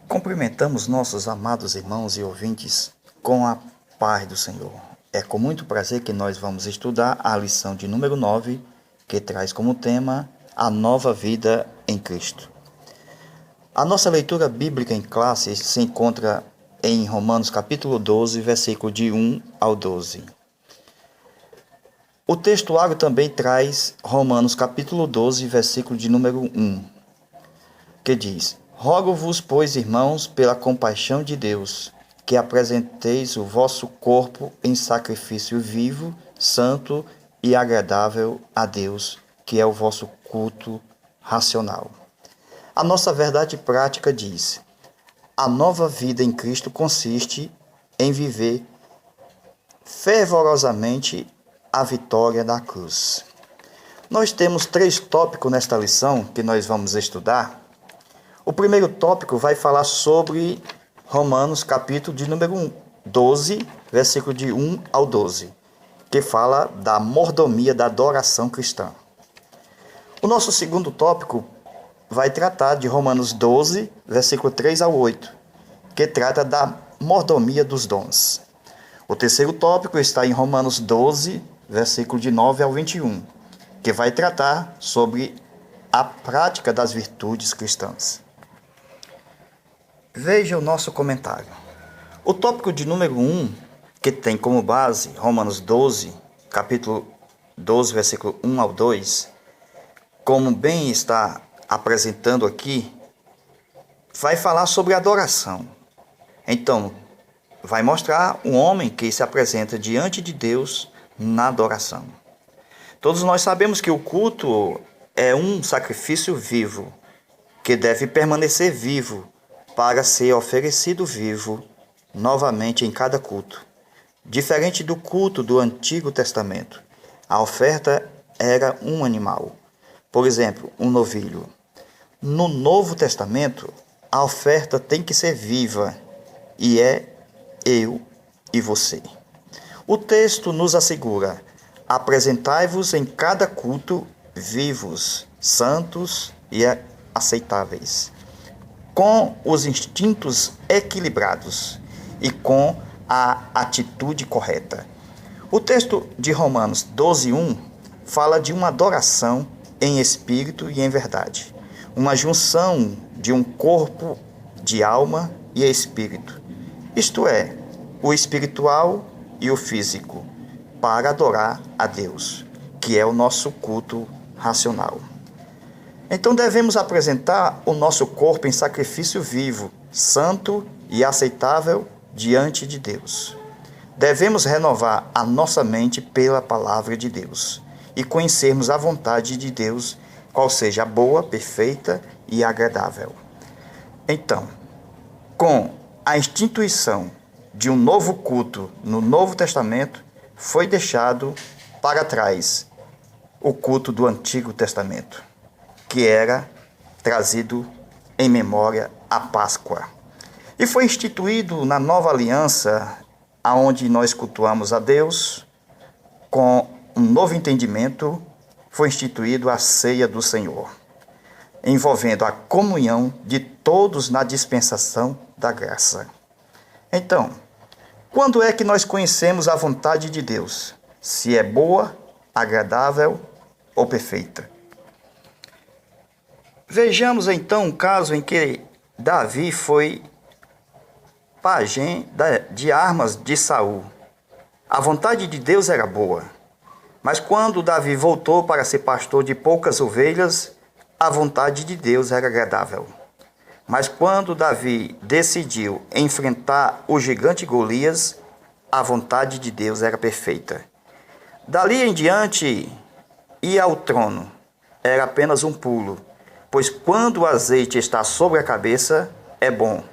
Cumprimentamos nossos amados irmãos e ouvintes com a paz do Senhor. É com muito prazer que nós vamos estudar a lição de número 9, que traz como tema a nova vida em Cristo. A nossa leitura bíblica em classe se encontra em Romanos capítulo 12, versículo de 1 ao 12. O textuário também traz Romanos capítulo 12, versículo de número 1, que diz: Rogo-vos, pois, irmãos, pela compaixão de Deus, que apresenteis o vosso corpo em sacrifício vivo, santo e agradável a Deus, que é o vosso culto racional. A nossa verdade prática diz: a nova vida em Cristo consiste em viver fervorosamente a vitória da cruz. Nós temos 3 tópicos nesta lição que nós vamos estudar. O primeiro tópico vai falar sobre Romanos, capítulo de número 12, versículo de 1 ao 12, que fala da mordomia da adoração cristã. O nosso segundo tópico vai tratar de Romanos 12, versículo 3 ao 8, que trata da mordomia dos dons. O terceiro tópico está em Romanos 12, versículo de 9 ao 21, que vai tratar sobre a prática das virtudes cristãs. Veja o nosso comentário. O tópico de número 1, que tem como base Romanos 12, capítulo 12, versículo 1 ao 2, como bem está apresentando aqui, vai falar sobre adoração. Então, vai mostrar um homem que se apresenta diante de Deus na adoração. Todos nós sabemos que o culto é um sacrifício vivo, que deve permanecer vivo para ser oferecido vivo novamente em cada culto. Diferente do culto do Antigo Testamento, a oferta era um animal, por exemplo, um novilho. No Novo Testamento, a oferta tem que ser viva, e é eu e você. O texto nos assegura: apresentai-vos em cada culto vivos, santos e aceitáveis, com os instintos equilibrados e com a atitude correta. O texto de Romanos 12:1 fala de uma adoração em espírito e em verdade, uma junção de um corpo, de alma e espírito, isto é, o espiritual e o físico, para adorar a Deus, que é o nosso culto racional. Então devemos apresentar o nosso corpo em sacrifício vivo, santo e aceitável diante de Deus. Devemos renovar a nossa mente pela palavra de Deus e conhecermos a vontade de Deus, qual seja boa, perfeita e agradável. Então, com a instituição de um novo culto no Novo Testamento, foi deixado para trás o culto do Antigo Testamento, que era trazido em memória à Páscoa. E foi instituído na Nova Aliança, aonde nós cultuamos a Deus, com um novo entendimento, foi instituído a ceia do Senhor, envolvendo a comunhão de todos na dispensação da graça. Então, quando é que nós conhecemos a vontade de Deus? Se é boa, agradável ou perfeita? Vejamos então um caso em que Davi foi pajem de armas de Saul. A vontade de Deus era boa, mas quando Davi voltou para ser pastor de poucas ovelhas, a vontade de Deus era agradável. Mas quando Davi decidiu enfrentar o gigante Golias, a vontade de Deus era perfeita. Dali em diante, ir ao trono era apenas um pulo, pois quando o azeite está sobre a cabeça, é bom,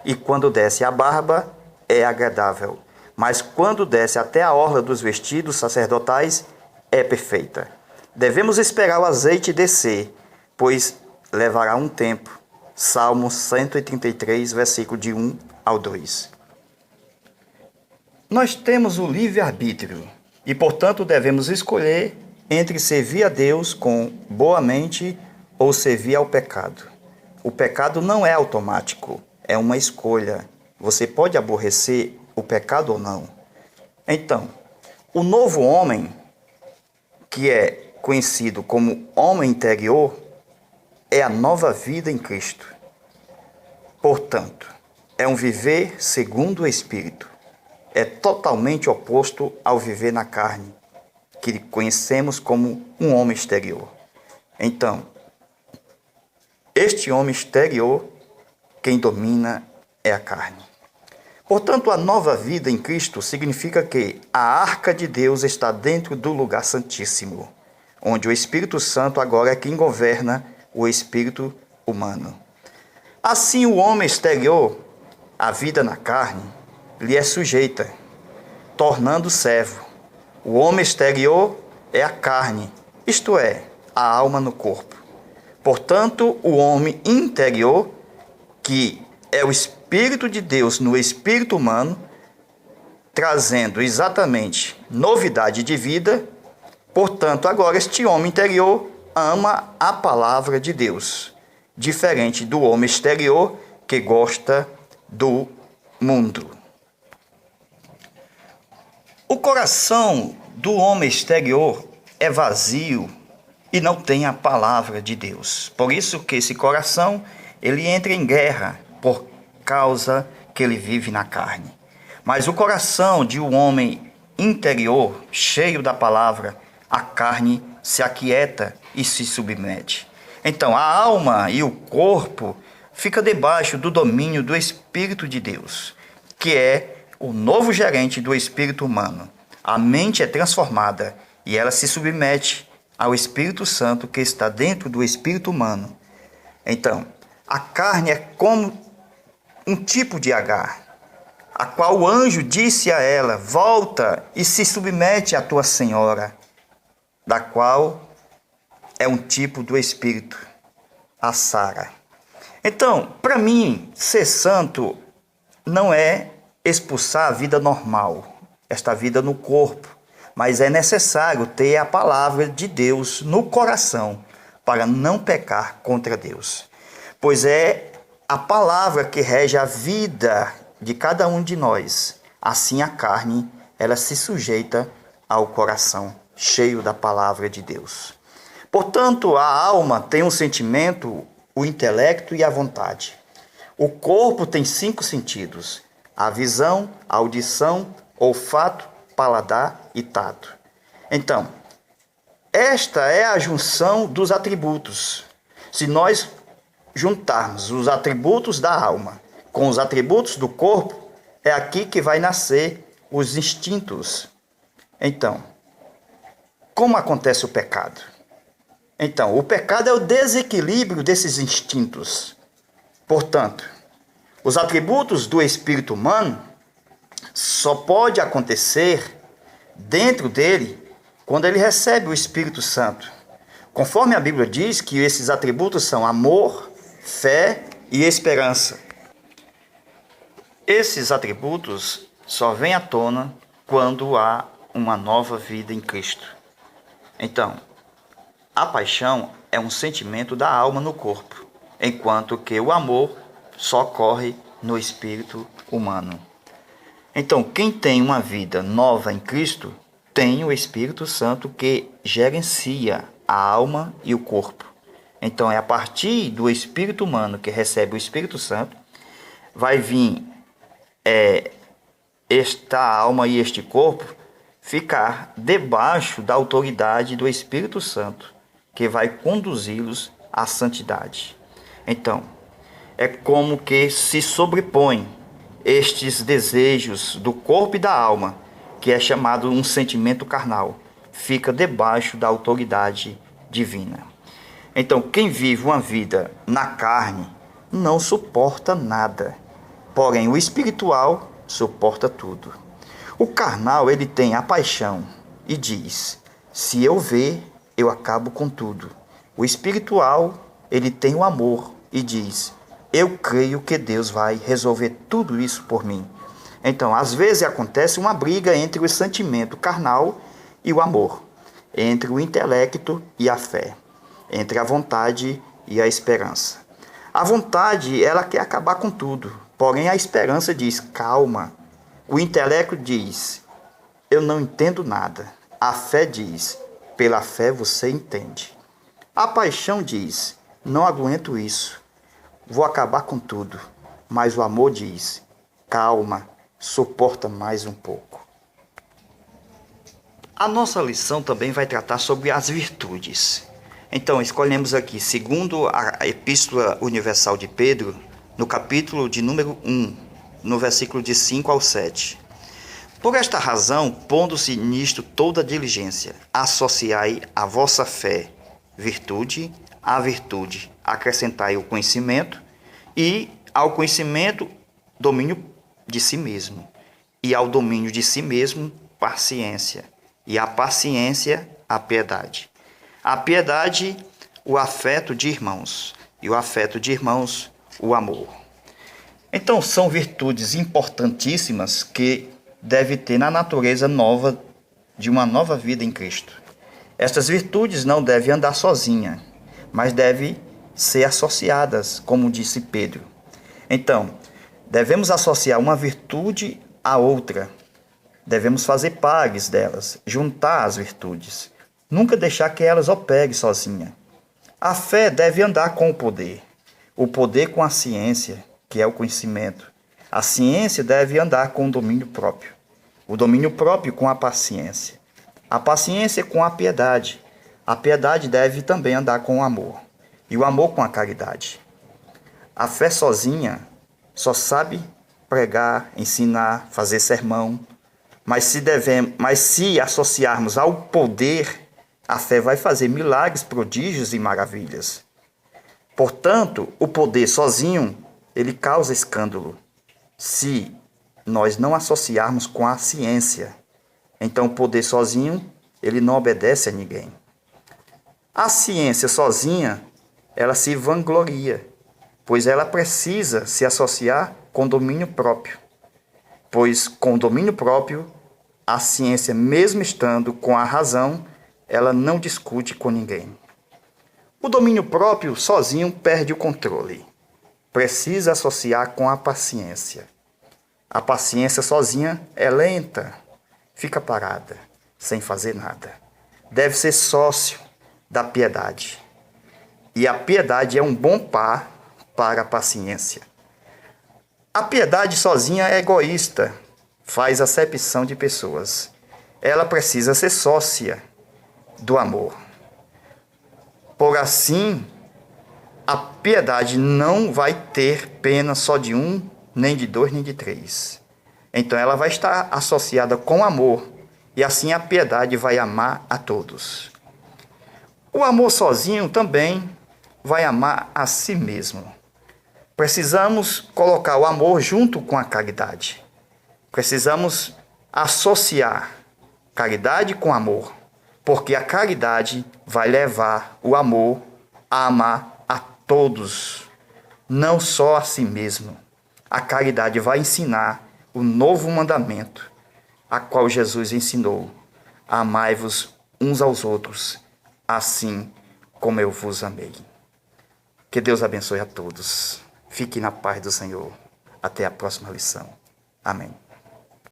e quando desce a barba, é agradável, mas quando desce até a orla dos vestidos sacerdotais, é perfeita. Devemos esperar o azeite descer, pois levará um tempo. Salmo 133, versículo de 1 ao 2. Nós temos o livre-arbítrio e, portanto, devemos escolher entre servir a Deus com boa mente ou servir ao pecado. O pecado não é automático, é uma escolha. Você pode aborrecer o pecado ou não. Então, o novo homem, que é conhecido como homem interior, é a nova vida em Cristo. Portanto, é um viver segundo o Espírito. É totalmente oposto ao viver na carne, que conhecemos como um homem exterior. Então, este homem exterior, quem domina é a carne. Portanto, a nova vida em Cristo significa que a arca de Deus está dentro do lugar santíssimo, onde o Espírito Santo agora é quem governa o espírito humano. Assim, o homem exterior, a vida na carne, lhe é sujeita, tornando servo. O homem exterior é a carne, isto é, a alma no corpo. Portanto, o homem interior, que é o Espírito de Deus no espírito humano, trazendo exatamente novidade de vida. Portanto, agora este homem interior ama a palavra de Deus, diferente do homem exterior que gosta do mundo. O coração do homem exterior é vazio e não tem a palavra de Deus. Por isso que esse coração, ele entra em guerra por causa que ele vive na carne. Mas o coração de um homem interior, cheio da palavra, a carne se aquieta e se submete. Então, a alma e o corpo fica debaixo do domínio do Espírito de Deus, que é o novo gerente do espírito humano. A mente é transformada e ela se submete ao Espírito Santo que está dentro do espírito humano. Então, a carne é como um tipo de Agar, a qual o anjo disse a ela: volta e se submete à tua senhora, da qual é um tipo do Espírito, a Sara. Então, para mim, ser santo não é expulsar a vida normal, esta vida no corpo, mas é necessário ter a palavra de Deus no coração para não pecar contra Deus. Pois é a palavra que rege a vida de cada um de nós. Assim a carne, ela se sujeita ao coração cheio da palavra de Deus. Portanto, a alma tem um sentimento, o intelecto e a vontade. O corpo tem 5 sentidos: a visão, a audição, olfato, paladar e tato. Então, esta é a junção dos atributos. Se nós juntarmos os atributos da alma com os atributos do corpo, é aqui que vai nascer os instintos. Então, como acontece o pecado? Então, o pecado é o desequilíbrio desses instintos. Portanto, os atributos do espírito humano só pode acontecer dentro dele quando ele recebe o Espírito Santo. Conforme a Bíblia diz que esses atributos são amor, fé e esperança. Esses atributos só vêm à tona quando há uma nova vida em Cristo. Então, a paixão é um sentimento da alma no corpo, enquanto que o amor só ocorre no espírito humano. Então, quem tem uma vida nova em Cristo, tem o Espírito Santo que gerencia a alma e o corpo. Então, é a partir do espírito humano que recebe o Espírito Santo, vai vir esta alma e este corpo ficar debaixo da autoridade do Espírito Santo, que vai conduzi-los à santidade. Então, é como que se sobrepõem estes desejos do corpo e da alma, que é chamado um sentimento carnal, fica debaixo da autoridade divina. Então, quem vive uma vida na carne não suporta nada, porém o espiritual suporta tudo. O carnal, ele tem a paixão e diz: se eu ver, eu acabo com tudo. O espiritual, ele tem o amor e diz: eu creio que Deus vai resolver tudo isso por mim. Então, às vezes acontece uma briga entre o sentimento carnal e o amor, entre o intelecto e a fé, entre a vontade e a esperança. A vontade, ela quer acabar com tudo. Porém, a esperança diz, calma. O intelecto diz, eu não entendo nada. A fé diz, pela fé você entende. A paixão diz, não aguento isso. Vou acabar com tudo. Mas o amor diz, calma, suporta mais um pouco. A nossa lição também vai tratar sobre as virtudes. Então, escolhemos aqui, segundo a Epístola Universal de Pedro, no capítulo de número 1, no versículo de 5 ao 7. Por esta razão, pondo-se nisto toda diligência, associai a vossa fé virtude, à virtude acrescentai o conhecimento, e ao conhecimento domínio de si mesmo, e ao domínio de si mesmo paciência, e à paciência a piedade. A piedade, o afeto de irmãos, e o afeto de irmãos, o amor. Então, são virtudes importantíssimas que deve ter na natureza nova de uma nova vida em Cristo. Estas virtudes não devem andar sozinha, mas devem ser associadas, como disse Pedro. Então, devemos associar uma virtude à outra. Devemos fazer pares delas, juntar as virtudes. Nunca deixar que elas operem sozinha. A fé deve andar com o poder com a ciência, que é o conhecimento. A ciência deve andar com o domínio próprio. O domínio próprio com a paciência. A paciência com a piedade. A piedade deve também andar com o amor. E o amor com a caridade. A fé sozinha só sabe pregar, ensinar, fazer sermão. Mas se associarmos ao poder, a fé vai fazer milagres, prodígios e maravilhas. Portanto, o poder sozinho, ele causa escândalo. Se nós não associarmos com a ciência, então o poder sozinho, ele não obedece a ninguém. A ciência sozinha, ela se vangloria, pois ela precisa se associar com domínio próprio. Pois com domínio próprio, a ciência, mesmo estando com a razão, ela não discute com ninguém. O domínio próprio sozinho perde o controle. Precisa associar com a paciência. A paciência sozinha é lenta, fica parada, sem fazer nada. Deve ser sócio da piedade. E a piedade é um bom par para a paciência. A piedade sozinha é egoísta, faz acepção de pessoas. Ela precisa ser sócia do amor. Por assim, a piedade não vai ter pena só de um, nem de dois, nem de três. Então ela vai estar associada com amor, e assim a piedade vai amar a todos. O amor sozinho também vai amar a si mesmo. Precisamos colocar o amor junto com a caridade. Precisamos associar caridade com amor, porque a caridade vai levar o amor a amar a todos, não só a si mesmo. A caridade vai ensinar o novo mandamento, a qual Jesus ensinou: amai-vos uns aos outros, assim como eu vos amei. Que Deus abençoe a todos. Fique na paz do Senhor. Até a próxima lição. Amém.